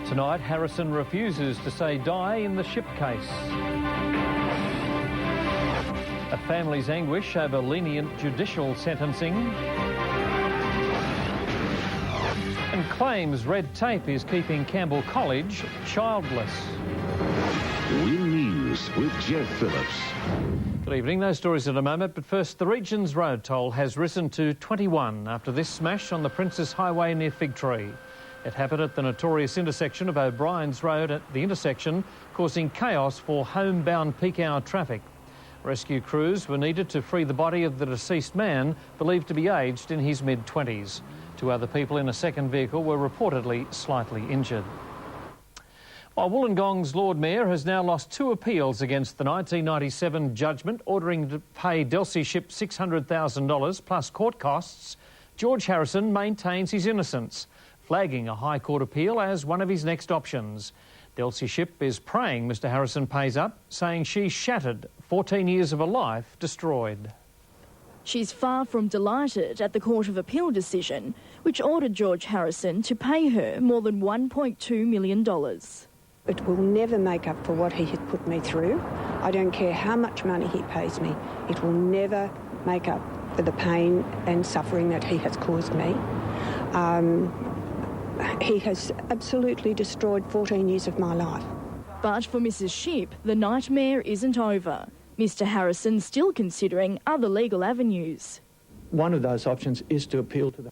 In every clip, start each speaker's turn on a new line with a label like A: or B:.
A: Tonight, Harrison refuses to say die in the ship case. A family's anguish over lenient judicial sentencing. And claims red tape is keeping Campbell College childless.
B: Win News with Geoff Phillips.
A: Good evening. Those stories in a moment, but first, the region's road toll has risen to 21 after this smash on the Princess Highway near Fig Tree. It happened at the notorious intersection of O'Brien's Road at the intersection, causing chaos for homebound peak hour traffic. Rescue crews were needed to free the body of the deceased man, believed to be aged in his mid-20s. 2 other people in a second vehicle were reportedly slightly injured. While Wollongong's Lord Mayor has now lost 2 appeals against the 1997 judgment ordering to pay Delsey Ship $600,000 plus court costs, George Harrison maintains his innocence, flagging a High Court appeal as one of his next options. Delsey Ship is praying Mr Harrison pays up, saying she's shattered, 14 years of a life destroyed.
C: She's far from delighted at the Court of Appeal decision, which ordered George Harrison to pay her more than $1.2 million.
D: It will never make up for what he has put me through. I don't care how much money he pays me. It will never make up for the pain and suffering that he has caused me. He has absolutely destroyed 14 years of my life.
C: But for Mrs Ship, the nightmare isn't over. Mr Harrison's still considering other legal avenues.
E: One of those options is to appeal to the...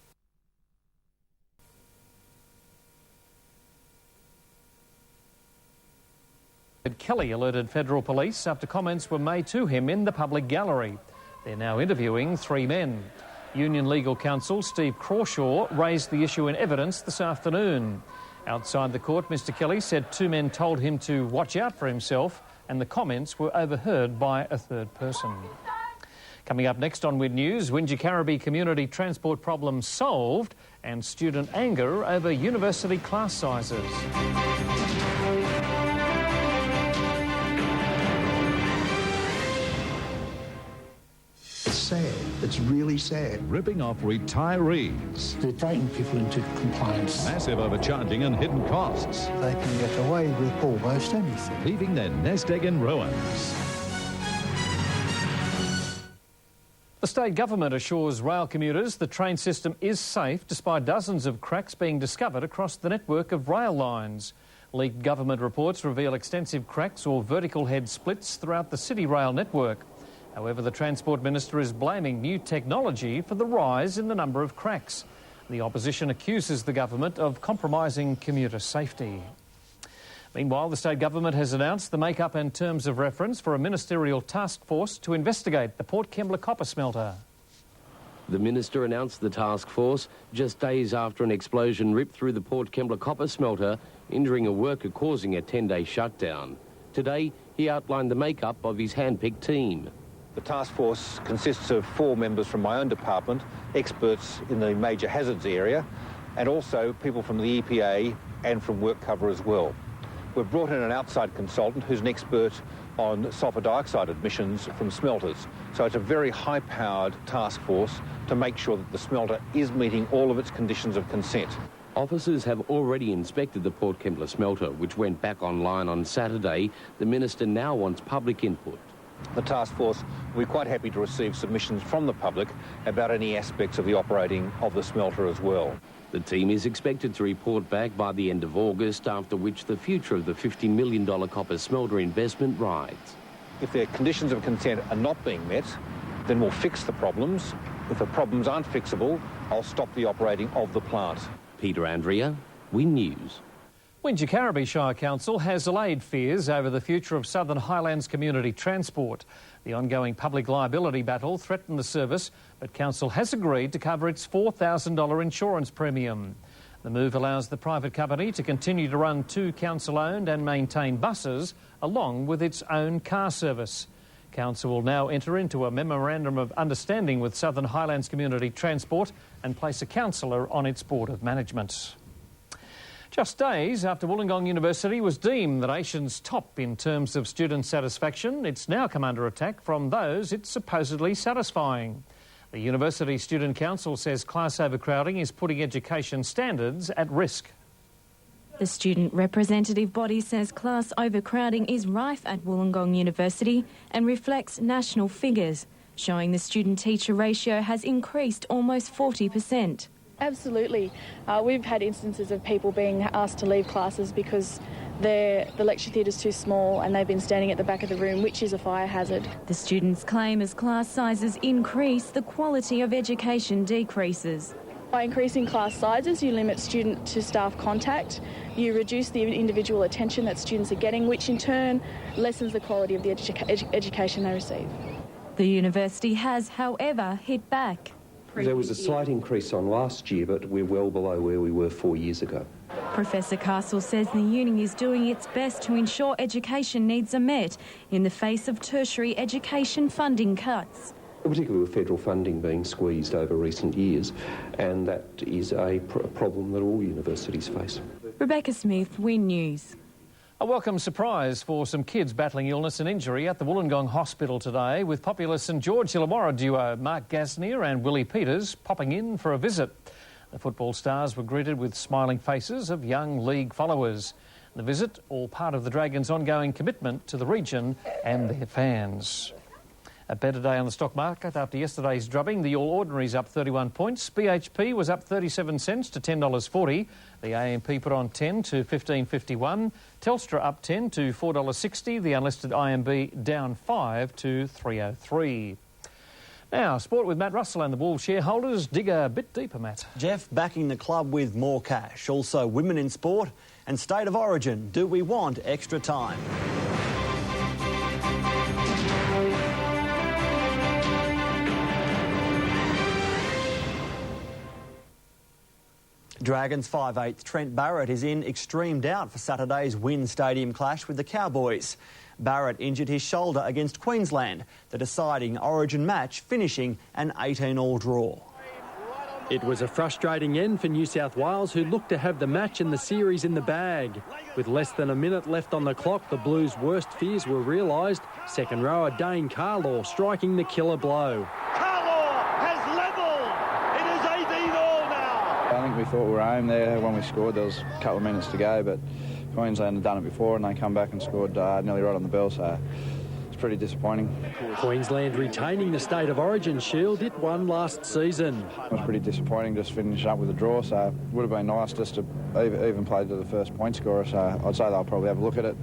A: Kelly alerted federal police after comments were made to him in the public gallery. They're now interviewing 3 men. Union Legal Counsel Steve Crawshaw raised the issue in evidence this afternoon. Outside the court, Mr Kelly said 2 men told him to watch out for himself, and the comments were overheard by a third person. Coming up next on Win News, Wingecarribee community transport problems solved and student anger over university class sizes.
F: Sad. It's really sad.
B: Ripping off retirees.
F: They're taking people into compliance.
B: Massive overcharging and hidden costs.
F: They can get away with almost anything.
B: Leaving their nest egg in ruins.
A: The state government assures rail commuters the train system is safe despite dozens of cracks being discovered across the network of rail lines. Leaked government reports reveal extensive cracks or vertical head splits throughout the City Rail network. However, the Transport Minister is blaming new technology for the rise in the number of cracks. The opposition accuses the government of compromising commuter safety. Meanwhile, the state government has announced the make-up and terms of reference for a ministerial task force to investigate the Port Kembla copper smelter.
G: The minister announced the task force just days after an explosion ripped through the Port Kembla copper smelter, injuring a worker, causing a 10-day shutdown. Today, he outlined the make-up of his hand-picked team.
H: The task force consists of 4 members from my own department, experts in the major hazards area, and also people from the EPA and from WorkCover as well. We've brought in an outside consultant who's an expert on sulphur dioxide emissions from smelters. So it's a very high-powered task force to make sure that the smelter is meeting all of its conditions of consent.
G: Officers have already inspected the Port Kembla smelter, which went back online on Saturday. The minister now wants public input.
H: The task force will be quite happy to receive submissions from the public about any aspects of the operating of the smelter as well.
G: The team is expected to report back by the end of August, after which the future of the $50 million copper smelter investment rides.
H: If their conditions of consent are not being met, then we'll fix the problems. If the problems aren't fixable, I'll stop the operating of the plant.
G: Peter Andrea, Win News.
A: Wingecarribee Shire Council has allayed fears over the future of Southern Highlands community transport. The ongoing public liability battle threatened the service, but Council has agreed to cover its $4,000 insurance premium. The move allows the private company to continue to run 2 council-owned and maintained buses, along with its own car service. Council will now enter into a memorandum of understanding with Southern Highlands Community Transport and place a councillor on its board of management. Just days after Wollongong University was deemed the nation's top in terms of student satisfaction, it's now come under attack from those it's supposedly satisfying. The University Student Council says class overcrowding is putting education standards at risk.
I: The student representative body says class overcrowding is rife at Wollongong University and reflects national figures, showing the student-teacher ratio has increased almost 40%.
J: Absolutely. We've had instances of people being asked to leave classes because the lecture theatre is too small and they've been standing at the back of the room, which is a fire hazard.
I: The students claim as class sizes increase, the quality of education decreases.
J: By increasing class sizes, you limit student to staff contact, you reduce the individual attention that students are getting, which in turn lessens the quality of the education they receive.
I: The university has, however, hit back.
K: There was a slight increase on last year, but we're well below where we were 4 years ago.
I: Professor Castle says the uni is doing its best to ensure education needs are met in the face of tertiary education funding cuts.
K: Particularly with federal funding being squeezed over recent years, and that is a problem that all universities face.
I: Rebecca Smith, Win News.
A: A welcome surprise for some kids battling illness and injury at the Wollongong Hospital today, with popular St George Illawarra duo Mark Gasnier and Willie Peters popping in for a visit. The football stars were greeted with smiling faces of young league followers. The visit, all part of the Dragons' ongoing commitment to the region and their fans. A better day on the stock market after yesterday's drubbing. The All Ordinaries up 31 points. BHP was up 37 cents to $10.40. The AMP put on 10 to $15.51. Telstra up 10 to $4.60. The unlisted IMB down 5 to $3.03. Now, sport with Matt Russell and the Wolves shareholders. Dig a bit deeper, Matt.
L: Geoff backing the club with more cash. Also, women in sport and state of origin. Do we want extra time? Dragons 5/8 Trent Barrett is in extreme doubt for Saturday's Wynn Stadium clash with the Cowboys. Barrett injured his shoulder against Queensland, the deciding Origin match finishing an 18-all draw.
M: It was a frustrating end for New South Wales, who looked to have the match and the series in the bag. With less than a minute left on the clock, the Blues' worst fears were realised. Second rower Dane Carlaw striking the killer blow.
N: I think we thought we were home there when we scored. There was a couple of minutes to go, but Queensland had done it before and they come back and scored nearly right on the bell, so it's pretty disappointing.
M: Queensland retaining the State of Origin shield it won last season.
N: It was pretty disappointing just finishing up with a draw, so it would have been nice just to even play to the first point scorer, so I'd say they'll probably have a look at it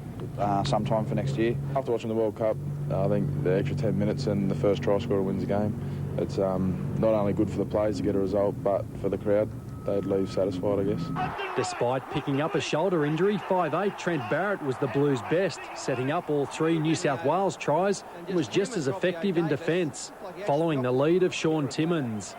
N: sometime for next year.
O: After watching the World Cup, I think the extra 10 minutes and the first try scorer wins the game. It's not only good for the players to get a result, but for the crowd. They'd leave satisfied, I guess.
M: Despite picking up a shoulder injury, 5/8 Trent Barrett was the Blues' best, setting up all three New South Wales tries and was just as effective in defence, following the lead of Sean Timmins.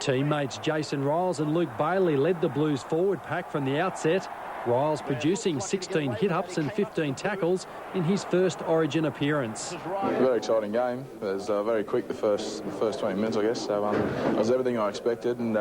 M: Teammates Jason Riles and Luke Bailey led the Blues forward pack from the outset, Riles producing 16 hit-ups and 15 tackles in his first Origin appearance.
O: Very exciting game. It was very quick the first 20 minutes, I guess. So, it was everything I expected, and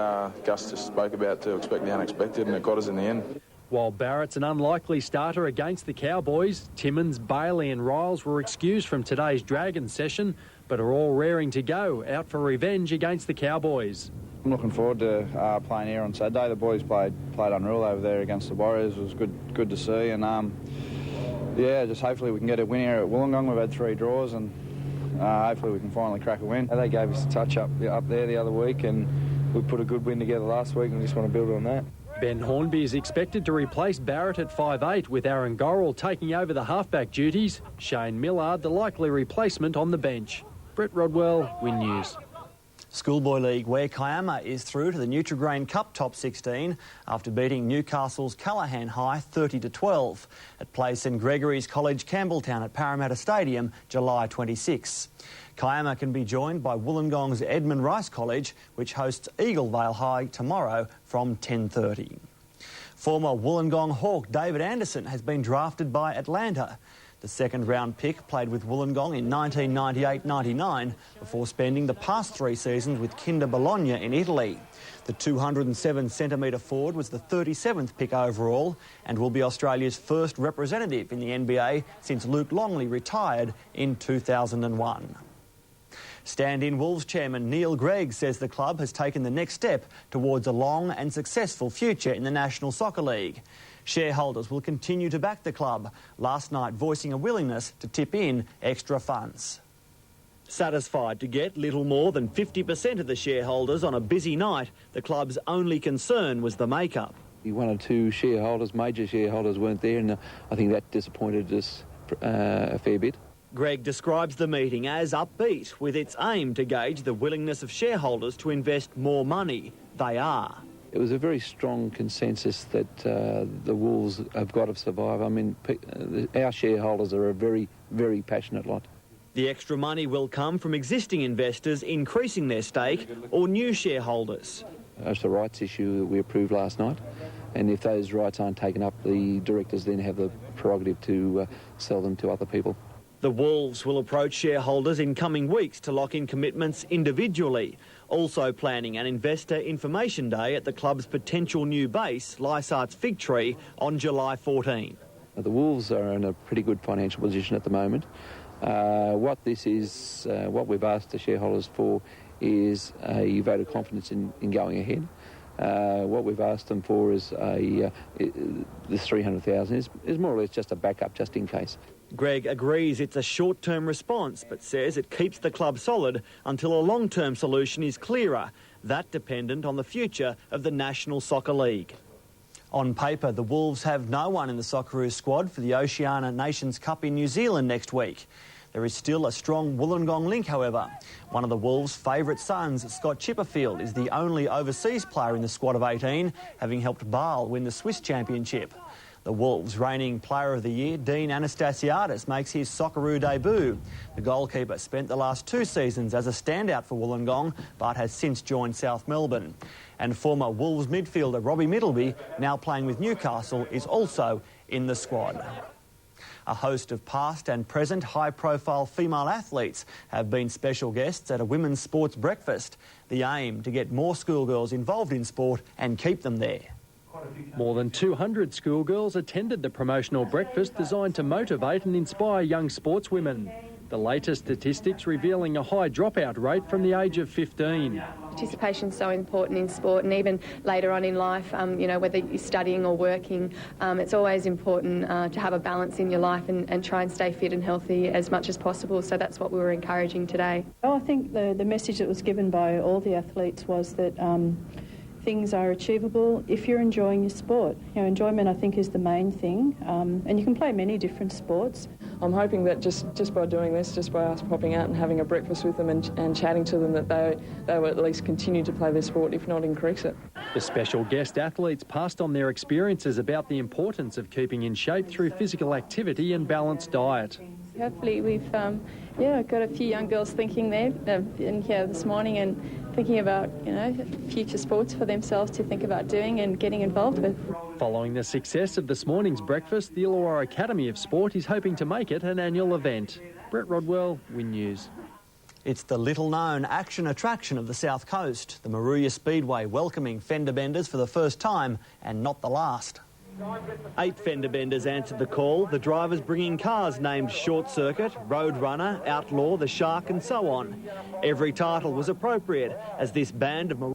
O: Gus just spoke about to expect the unexpected, and it got us in the end.
M: While Barrett's an unlikely starter against the Cowboys, Timmins, Bailey and Riles were excused from today's Dragons session, but are all raring to go, out for revenge against the Cowboys.
N: I'm looking forward to playing here on Saturday. The boys played unreal over there against the Warriors. It was good to see, and yeah, just hopefully we can get a win here at Wollongong. We've had 3 draws, and hopefully we can finally crack a win. They gave us a touch up there the other week, and we put a good win together last week, and we just want to build on that.
M: Ben Hornby is expected to replace Barrett at 5/8, with Aaron Gorrell taking over the halfback duties. Shane Millard, the likely replacement, on the bench. Brett Rodwell, Win News.
L: Schoolboy League, where Kiama is through to the Nutrigrain Cup top 16 after beating Newcastle's Callaghan High 30-12. It plays St Gregory's College Campbelltown at Parramatta Stadium July 26. Kiama can be joined by Wollongong's Edmund Rice College, which hosts Eaglevale High tomorrow from 10:30. Former Wollongong Hawk David Anderson has been drafted by Atlanta. The second-round pick played with Wollongong in 1998-99 before spending the past 3 seasons with Kinder Bologna in Italy. The 207-centimetre forward was the 37th pick overall and will be Australia's first representative in the NBA since Luke Longley retired in 2001. Stand-in Wolves chairman Neil Gregg says the club has taken the next step towards a long and successful future in the National Soccer League. Shareholders will continue to back the club, last night voicing a willingness to tip in extra funds. Satisfied to get little more than 50% of the shareholders on a busy night, the club's only concern was the makeup.
P: One or two shareholders, major shareholders, weren't there, and I think that disappointed us a fair bit.
L: Greg describes the meeting as upbeat, with its aim to gauge the willingness of shareholders to invest more money. They are.
P: It was a very strong consensus that the Wolves have got to survive. I mean, our shareholders are a very, very passionate lot.
L: The extra money will come from existing investors increasing their stake or new shareholders.
P: It's the rights issue that we approved last night, and if those rights aren't taken up, the directors then have the prerogative to sell them to other people.
L: The Wolves will approach shareholders in coming weeks to lock in commitments individually, also planning an investor information day at the club's potential new base, Lysart's Fig Tree, on July 14.
P: The Wolves are in a pretty good financial position at the moment. What we've asked the shareholders for is a vote of confidence in going ahead. What we've asked them for is this 300,000 is more or less just a backup, just in case.
L: Greg agrees it's a short-term response, but says it keeps the club solid until a long-term solution is clearer, that dependent on the future of the National Soccer League. On paper, the Wolves have no one in the Socceroos squad for the Oceania Nations Cup in New Zealand next week. There is still a strong Wollongong link, however. One of the Wolves' favourite sons, Scott Chipperfield, is the only overseas player in the squad of 18, having helped Bâle win the Swiss Championship. The Wolves' reigning Player of the Year, Dean Anastasiadis, makes his Socceroo debut. The goalkeeper spent the last 2 seasons as a standout for Wollongong, but has since joined South Melbourne. And former Wolves midfielder Robbie Middleby, now playing with Newcastle, is also in the squad. A host of past and present high-profile female athletes have been special guests at a women's sports breakfast. The aim to get more schoolgirls involved in sport and keep them there.
M: More than 200 schoolgirls attended the promotional breakfast designed to motivate and inspire young sportswomen. The latest statistics revealing a high dropout rate from the age of 15.
Q: Participation is so important in sport, and even later on in life, whether you're studying or working, it's always important to have a balance in your life and try and stay fit and healthy as much as possible. So that's what we were encouraging today.
R: I think the message that was given by all the athletes was that things are achievable if you're enjoying your sport. Enjoyment, I think, is the main thing, and you can play many different sports.
S: I'm hoping that just by doing this, just by us popping out and having a breakfast with them and chatting to them, that they will at least continue to play their sport, if not increase it.
M: The special guest athletes passed on their experiences about the importance of keeping in shape through physical activity and balanced diet.
J: Hopefully we've got a few young girls thinking there in here this morning and thinking about future sports for themselves to think about doing and getting involved with.
M: Following the success of this morning's breakfast, the Illawarra Academy of Sport is hoping to make it an annual event. Brett Rodwell, Win News.
L: It's the little-known action attraction of the South Coast, the Moruya Speedway, welcoming fender benders for the first time and not the last. 8 fender benders answered the call, the drivers bringing cars named Short Circuit, Road Runner, Outlaw, The Shark and so on. Every title was appropriate as this band of